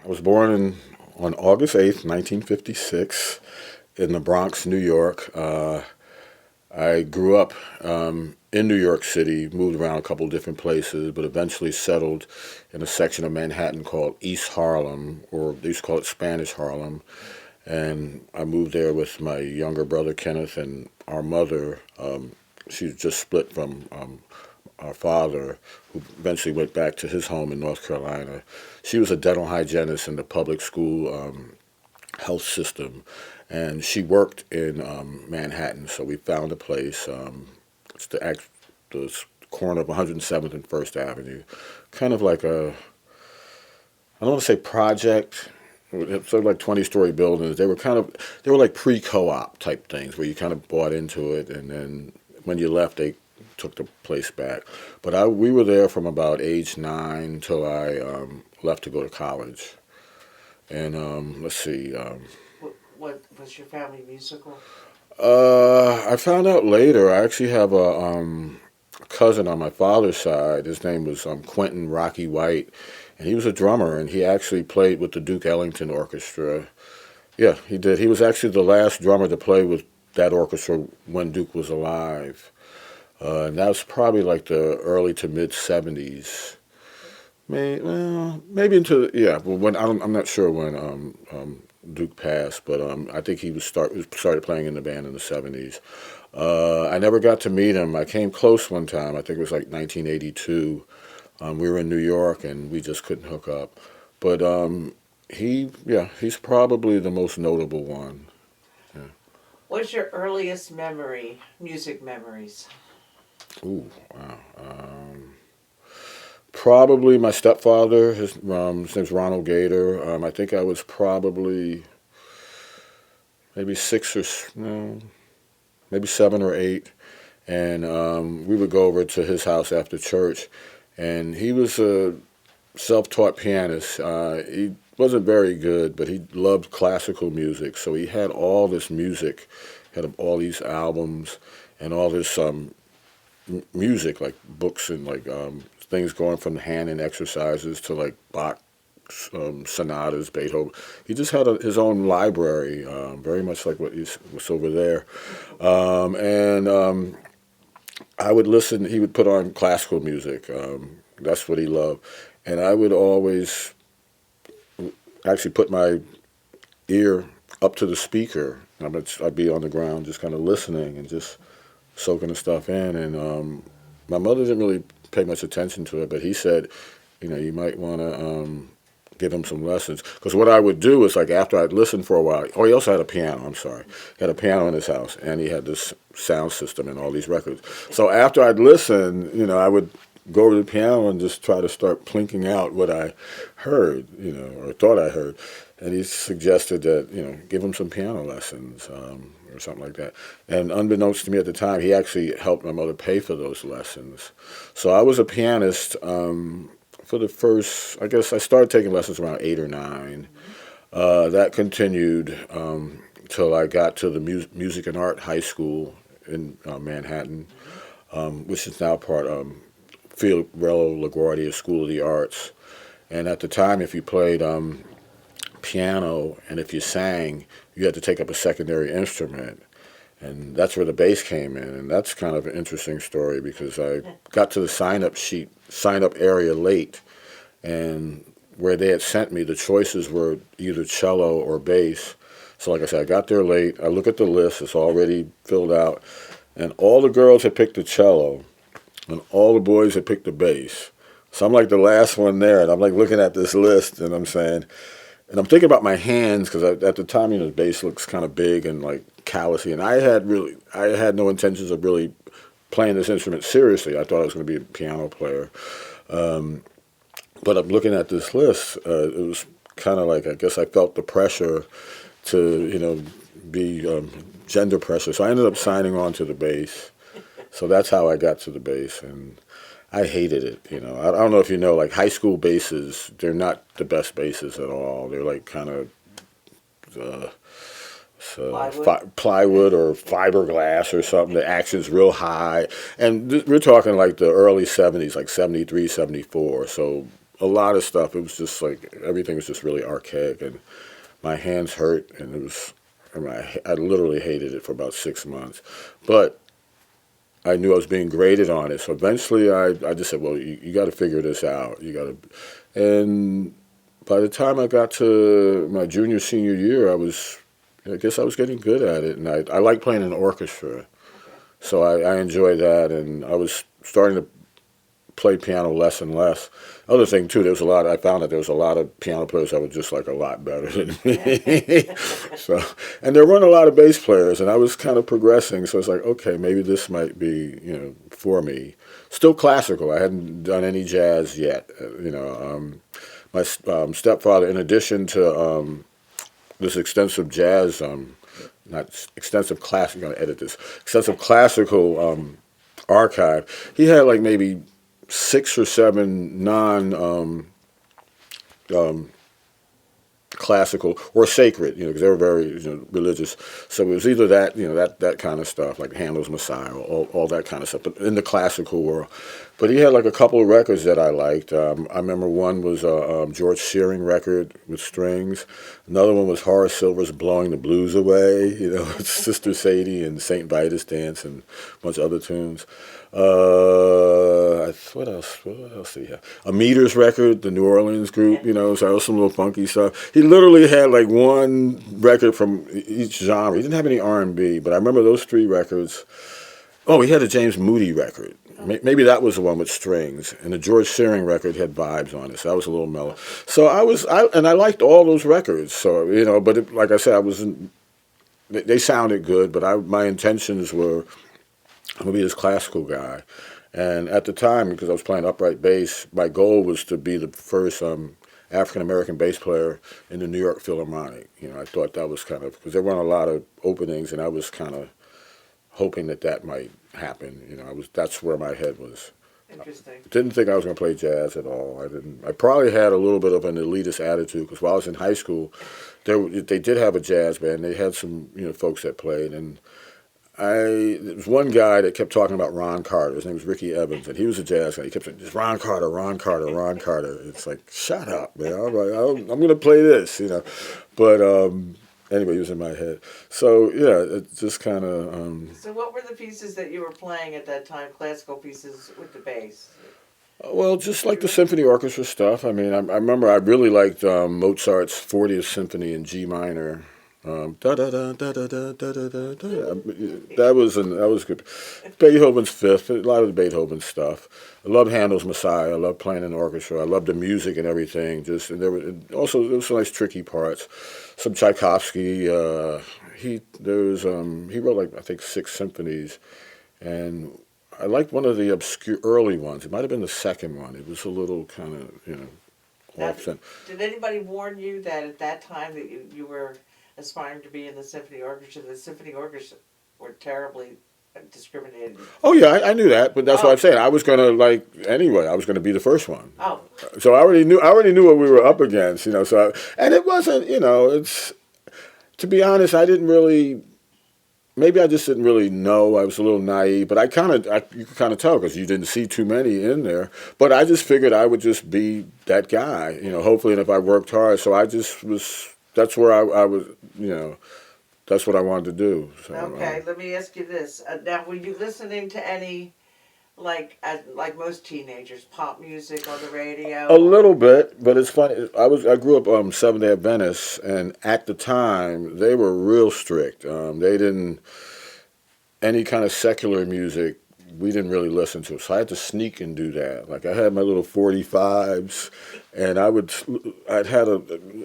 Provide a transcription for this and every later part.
I was born on August 8th, 1956, in the Bronx, New York. I grew up in New York City, moved around a couple different places, but eventually settled in a section of Manhattan called East Harlem, or they used to call it Spanish Harlem. And I moved there with my younger brother Kenneth and our mother. She just split from our father, who eventually went back to his home in North Carolina. She was a dental hygienist in the public school health system, and she worked in Manhattan. So we found a place. It's the corner of 107th and First Avenue, kind of like I don't want to say project. It's sort of like 20-story buildings. They were like pre-co-op type things where you kind of bought into it, and then when you left, they took the place back. But we were there from about age 9 till I left to go to college. And let's see. What was your family musical? I found out later. I actually have a cousin on my father's side. His name was Quentin Rocky White, and he was a drummer, and he actually played with the Duke Ellington Orchestra. Yeah, he did. He was actually the last drummer to play with that orchestra when Duke was alive. And that was probably like the early to mid 70s. Maybe into, yeah. Well, I'm not sure when Duke passed, but I think he started playing in the band in the 70s. I never got to meet him. I came close one time. I think it was like 1982. We were in New York and we just couldn't hook up. But he's probably the most notable one. Yeah. What's your earliest music memories? Ooh, wow. Probably my stepfather. His name's Ronald Gator. I think I was probably maybe maybe 7 or 8, and we would go over to his house after church. And he was a self-taught pianist. He wasn't very good, but he loved classical music. So he had all this music, had all these albums, and all this music, like books and like things going from Haydn exercises to like Bach sonatas, Beethoven. He just had his own library, very much like what's over there. And I would listen. He would put on classical music. That's what he loved, and I would always actually put my ear up to the speaker. I'd be on the ground, just kind of listening and just soaking the stuff in. And my mother didn't really pay much attention to it, but he said, you might want to give him some lessons. Because what I would do is, like, after I'd listened for a while, oh, he also had a piano, I'm sorry. He had a piano in his house, and he had this sound system and all these records. So after I'd listen, I would go over to the piano and just try to start plinking out what I heard, or thought I heard. And he suggested that, give him some piano lessons or something like that. And unbeknownst to me at the time, he actually helped my mother pay for those lessons. So I was a pianist for the first, I guess I started taking lessons around 8 or 9. That continued till I got to the Music and Art High School in Manhattan, which is now part of Fiorello LaGuardia School of the Arts. And at the time, if you played piano and if you sang, you had to take up a secondary instrument. And that's where the bass came in. And that's kind of an interesting story because I got to the sign-up area late. And where they had sent me, the choices were either cello or bass. So like I said, I got there late. I look at the list. It's already filled out. And all the girls had picked the cello. And all the boys had picked the bass. So I'm like the last one there. And I'm like looking at this list. And I'm saying... And I'm thinking about my hands because at the time, the bass looks kind of big and like callousy. And I had no intentions of really playing this instrument seriously. I thought I was going to be a piano player. But I'm looking at this list. It was kind of like, I guess I felt the pressure to, be gender pressure. So I ended up signing on to the bass. So that's how I got to the bass. And I hated it, I don't know if you know, like high school basses, they're not the best basses at all. They're like kind of plywood or fiberglass or something. The action's real high. And we're talking like the early 70s, like 73, 74. So a lot of stuff. It was just like everything was just really archaic, and my hands hurt, and it was. I mean, I literally hated it for about 6 months, but I knew I was being graded on it. So eventually, I just said, well, you got to figure this out. You got to, and by the time I got to my junior senior year, I guess I was getting good at it, and I like playing in the orchestra. So I enjoyed that, and I was starting to play piano less and less. Other thing too, I found that there was a lot of piano players that were just like a lot better than me. So, and there weren't a lot of bass players, and I was kind of progressing. So it's like, okay, maybe this might be, for me. Still classical. I hadn't done any jazz yet. My stepfather, in addition to this extensive jazz, not extensive classic. I'm going to edit this. Extensive classical archive. He had like maybe 6 or 7 non classical or sacred, because they were very religious. So it was either that, that kind of stuff, like Handel's Messiah, all that kind of stuff, but in the classical world. But he had like a couple of records that I liked. I remember one was a George Shearing record with strings. Another one was Horace Silver's Blowing the Blues Away, it's Sister Sadie and St. Vitus Dance and a bunch of other tunes. What else? What else did he have? A Meters record, the New Orleans group, so that was some little funky stuff. He literally had like one record from each genre. He didn't have any R&B, but I remember those 3 records. Oh, he had a James Moody record. Maybe that was the one with strings. And the George Shearing record had vibes on it, so that was a little mellow. So I liked all those records. So, but like I said, they sounded good, but my intentions were, I'm going to be this classical guy. And at the time, because I was playing upright bass, my goal was to be the first African-American bass player in the New York Philharmonic. I thought that was kind of, because there weren't a lot of openings, and I was kind of hoping that might happen. That's where my head was. Interesting. Didn't think I was going to play jazz at all. I didn't. I probably had a little bit of an elitist attitude, because while I was in high school, they did have a jazz band. They had some folks that played, and there was one guy that kept talking about Ron Carter. His name was Ricky Evans, and he was a jazz guy. He kept saying, "Just Ron Carter, Ron Carter, Ron Carter." It's like, shut up, man. I'm like, I'm going to play this, But anyway, he was in my head. So yeah, it just kind of. So what were the pieces that you were playing at that time? Classical pieces with the bass. Well, just like the symphony orchestra stuff. I mean, I remember I really liked Mozart's 40th Symphony in G minor. Da da da da da da da da da. That was good. Beethoven's Fifth, a lot of the Beethoven stuff. I love Handel's Messiah. I love playing in the orchestra. I love the music and everything. And there were some nice tricky parts. Some Tchaikovsky. He wrote like I think 6 symphonies, and I liked one of the obscure early ones. It might have been the second one. It was a little kind of off. Did anybody warn you that at that time that you were aspiring to be in the symphony orchestra? The symphony orchestra were terribly discriminated. Oh yeah, I knew that, but that's what I'm saying. I was gonna anyway. I was gonna be the first one. Oh. So I already knew what we were up against, So and it wasn't, it's, to be honest, I didn't really. Maybe I just didn't really know. I was a little naive, but you could kind of tell because you didn't see too many in there. But I just figured I would just be that guy, hopefully, and if I worked hard. So I just was. That's where I was, that's what I wanted to do. So, okay, let me ask you this. Now, were you listening to any, like most teenagers, pop music on the radio? A little bit, but it's funny. I grew up Seventh-day Adventist, and at the time they were real strict. They didn't any kind of secular music. We didn't really listen to it, so I had to sneak and do that. Like I had my little 45s, and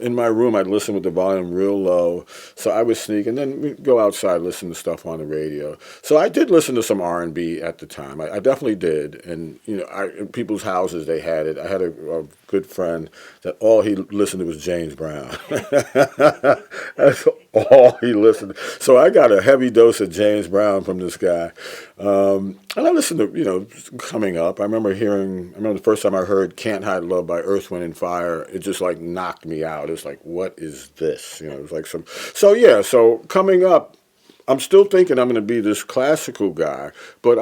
in my room I'd listen with the volume real low. So I would sneak, and then we'd go outside, listen to stuff on the radio. So I did listen to some R&B at the time. I definitely did, and in people's houses they had it. I had a good friend that all he listened to was James Brown. That's all he listened to. So I got a heavy dose of James Brown from this guy. And I listened to, coming up. I remember the first time I heard Can't Hide Love by Earth, Wind and Fire, it just like knocked me out. It was like, what is this? It was like so coming up, I'm still thinking I'm going to be this classical guy, but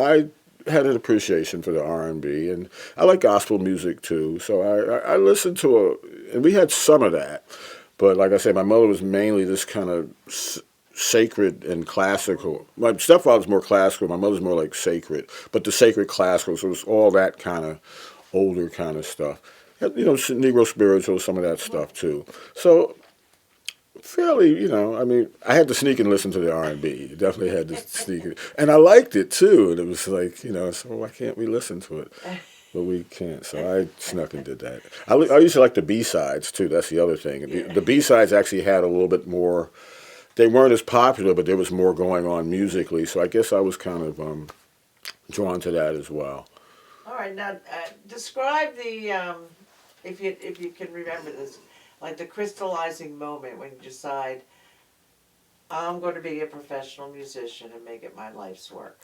had an appreciation for the R&B, and I like gospel music too. So I listened to and we had some of that, but like I said, my mother was mainly this kind of sacred and classical. My stepfather's more classical. My mother's more like sacred, but the sacred classical. So it was all that kind of older kind of stuff. Negro spiritual, some of that stuff too. So fairly, I mean, I had to sneak and listen to the R&B. Definitely had to sneak it, and I liked it too. And it was like, so why can't we listen to it? But we can't. So I snuck and did that. I used to like the B-sides too. That's the other thing. The B-sides actually had a little bit more. They weren't as popular, but there was more going on musically. So I guess I was kind of drawn to that as well. All right, now describe the if you can remember this, like the crystallizing moment when you decide I'm going to be a professional musician and make it my life's work.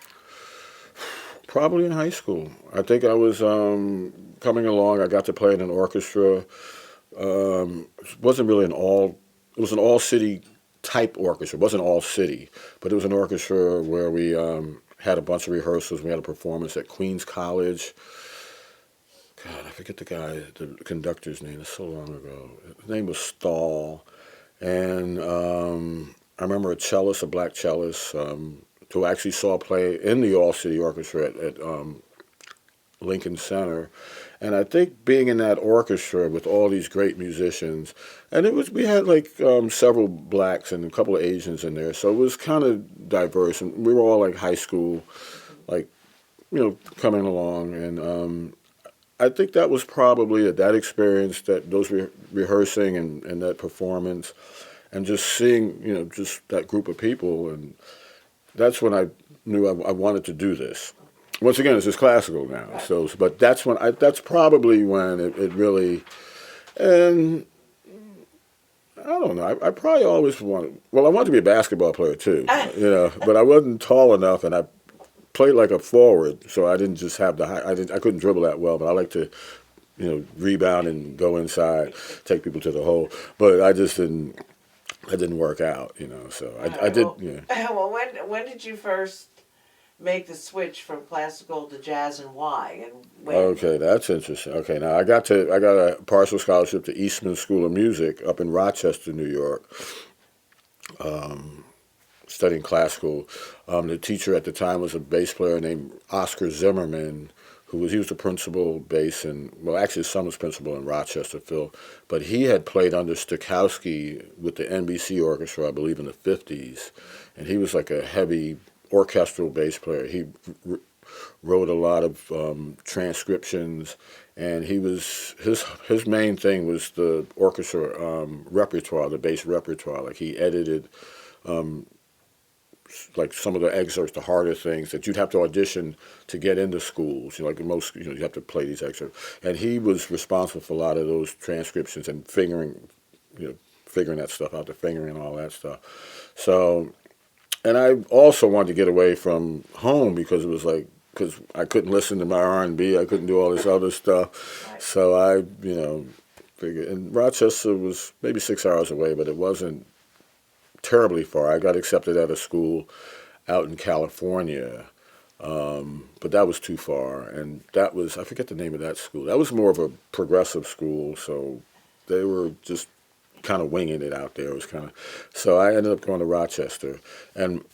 Probably in high school. I think I was coming along. I got to play in an orchestra. It wasn't really it was an all city type orchestra. It wasn't all city, but it was an orchestra where we had a bunch of rehearsals. We had a performance at Queens College. God, I forget the conductor's name. It's so long ago. His name was Stahl. And I remember a black cellist, who actually saw play in the All City Orchestra at Lincoln Center. And I think being in that orchestra with all these great musicians, and we had like several blacks and a couple of Asians in there, so it was kind of diverse. And we were all like high school, like, coming along. And I think that was probably that experience, those rehearsing and that performance, and just seeing, just that group of people. And that's when I knew I wanted to do this. Once again, it's just classical now. So, but that's that's probably when it really, and I don't know. I probably always wanted. Well, I wanted to be a basketball player too, but I wasn't tall enough, and I played like a forward, so I didn't just have the high. I couldn't dribble that well, but I like to, rebound and go inside, take people to the hole. But I just didn't. That didn't work out, So I did. Well, well, when did you first make the switch from classical to jazz, and why? And when? Okay, that's interesting. Okay, now I got a partial scholarship to Eastman School of Music up in Rochester, New York, studying classical. The teacher at the time was a bass player named Oscar Zimmerman, he was the principal bass actually his son was principal in Rochester, Phil, but he had played under Stokowski with the NBC Orchestra, I believe, in the 50s, and he was like a heavy orchestral bass player. He wrote a lot of transcriptions, and his main thing was the orchestra repertoire, the bass repertoire. Like he edited like some of the excerpts, the harder things that you'd have to audition to get into schools. Like most, you have to play these excerpts. And he was responsible for a lot of those transcriptions and figuring that stuff out, the fingering and all that stuff. So, and I also wanted to get away from home because because I couldn't listen to my R&B, I couldn't do all this other stuff. Right. So I, figured, and Rochester was maybe 6 hours away, but it wasn't terribly far. I got accepted at a school out in California, but that was too far. And that was, I forget the name of that school. That was more of a progressive school, so they were just kind of winging it out there. It was so I ended up going to Rochester. And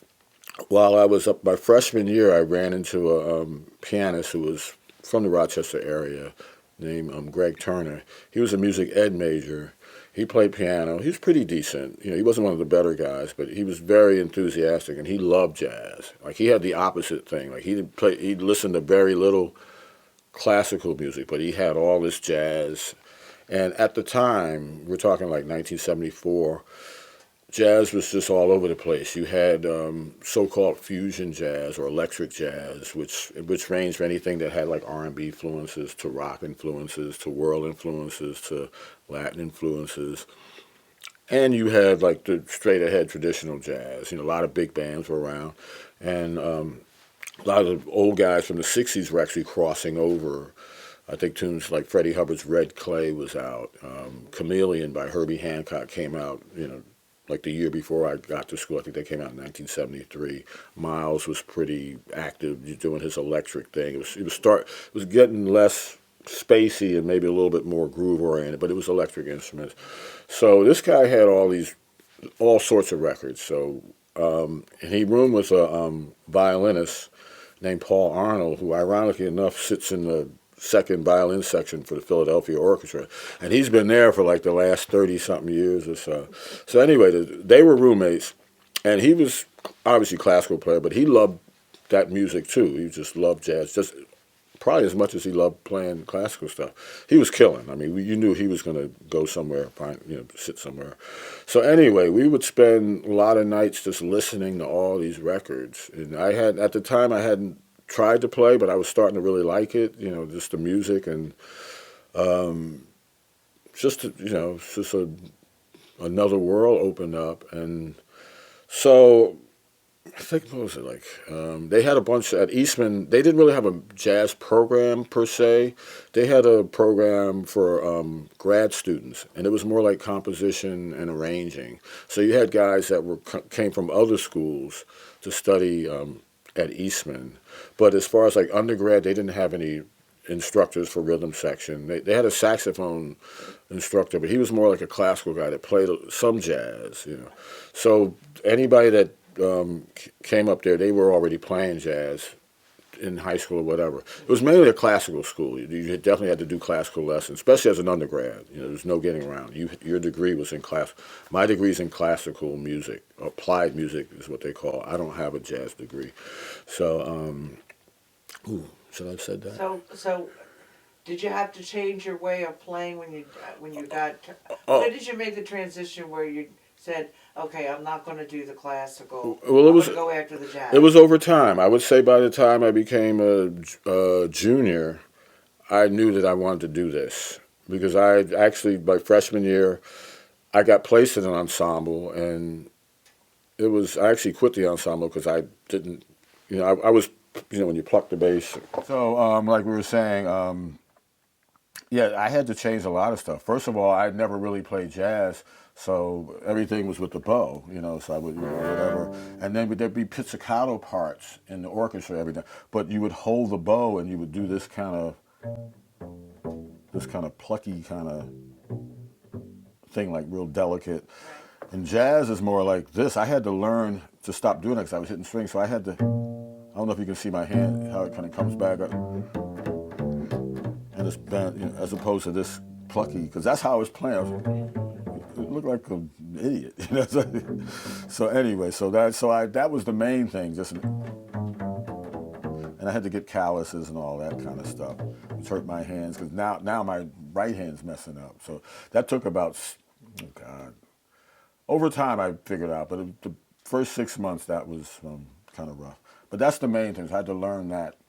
while I was up my freshman year, I ran into a pianist who was from the Rochester area named Greg Turner. He was a music ed major. He played piano. He was pretty decent. He wasn't one of the better guys, but he was very enthusiastic, and he loved jazz. Like, he had the opposite thing. Like, he'd listen to very little classical music, but he had all this jazz. And at the time, we're talking like 1974, jazz was just all over the place. You had so-called fusion jazz or electric jazz, which ranged from anything that had like R&B influences to rock influences to world influences to Latin influences. And you had like the straight-ahead traditional jazz. A lot of big bands were around. And a lot of the old guys from the 60s were actually crossing over. I think tunes like Freddie Hubbard's Red Clay was out. Chameleon by Herbie Hancock came out, like the year before I got to school. I think they came out in 1973. Miles was pretty active doing his electric thing. It was getting less spacey and maybe a little bit more groove oriented, but it was electric instruments. So this guy had all sorts of records. So and he roomed with a violinist named Paul Arnold, who ironically enough sits in the second violin section for the Philadelphia Orchestra, and he's been there for like the last 30-something years or so. So anyway, they were roommates, and he was obviously a classical player, but he loved that music too. He just loved jazz, just probably as much as he loved playing classical stuff. He was killing. I mean, you knew he was going to go somewhere, sit somewhere. So anyway, we would spend a lot of nights just listening to all these records. And at the time, I hadn't tried to play, but I was starting to really like it, just the music and another world opened up. And so I think, what was it like? They had a bunch at Eastman. They didn't really have a jazz program per se. They had a program for grad students, and it was more like composition and arranging. So you had guys that came from other schools to study at Eastman. But as far as like undergrad, they didn't have any instructors for rhythm section. They had a saxophone instructor, but he was more like a classical guy that played some jazz. So anybody that came up there, they were already playing jazz in high school or whatever. It was mainly a classical school. You definitely had to do classical lessons, especially as an undergrad. There's no getting around. Your degree was in class. My degree's in classical music. Applied music is what they call it. I don't have a jazz degree. So, should I have said that? So, did you have to change your way of playing when you got? When did you make the transition where you said, okay, I'm not going to do the classical. Well, I'm going to go after the jazz. It was over time. I would say by the time I became a junior, I knew that I wanted to do this because I actually, my freshman year, I got placed in an ensemble, and I actually quit the ensemble because I didn't, I was, when you pluck the bass. So, like we were saying, yeah, I had to change a lot of stuff. First of all, I'd never really played jazz, so everything was with the bow, so I would, whatever. And then there'd be pizzicato parts in the orchestra every time. But you would hold the bow and you would do this kind of plucky kind of thing, like real delicate. And jazz is more like this. I had to learn to stop doing it because I was hitting strings, so I had to, I don't know if you can see my hand, how it kind of comes back up. And it's bent, as opposed to this plucky, because that's how I was playing. It looked like an idiot, So anyway, that was the main thing. And I had to get calluses and all that kind of stuff, which hurt my hands because now my right hand's messing up. So that took about, over time I figured out. But the first 6 months that was kind of rough. But that's the main thing. I had to learn that